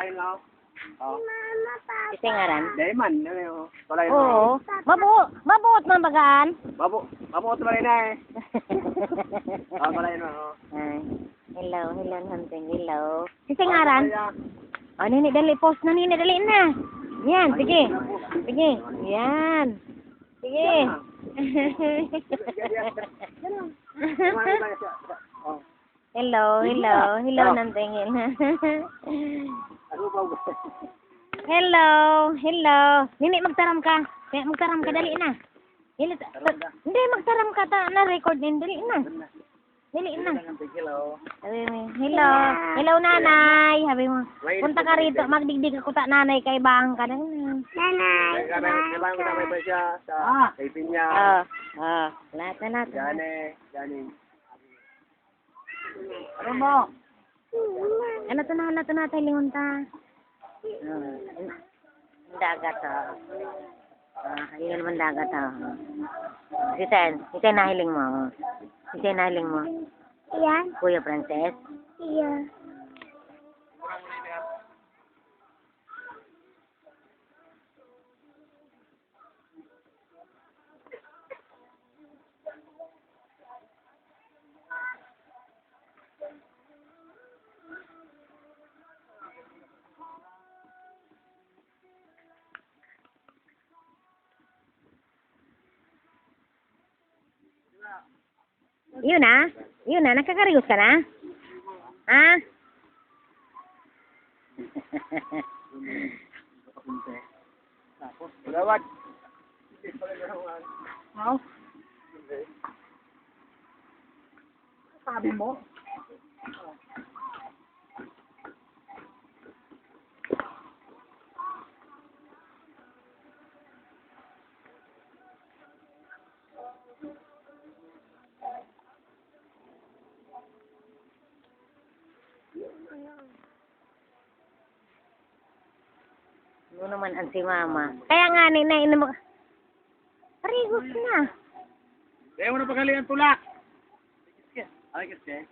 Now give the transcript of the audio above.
palayan mo. Oh. Kasi ngaran. Dayman, ano palayan mo. Oo. Mabuot man bagaan. Mabuot ba rin eh. Palayan mo. Ay. Hello, hunting. Hello. Kasi ngaran. Oh, nini, dali. Post na, nini. Dali na. Yan, sige. Sige. Yan. Sige. Hello, hunting. Hello. Nini, magtaram ka. Magtaram ka, dali na. Hindi, magtaram ka. Na-record din. Dali na. Dali na. Hello, nanay. Sabi mo, punta ka rito, magdigdig ako ta nanay kay bang ka na. Nanay. Kailangan ko na may ba siya sa taping niya. Lahat. Gani. Ano mo? Ano to na tayo lingon ta. Dagat yun naman dagat Ito nahiling mo. Yan. Kuya Frances? Iya. Yun na, nakakarius ka na? Ha? Lawat. Sabi mo? Ano naman ang si mama? Kaya nga, nina mo. Parigos na. Kaya mo na pagalian tulak. Ay, kasi.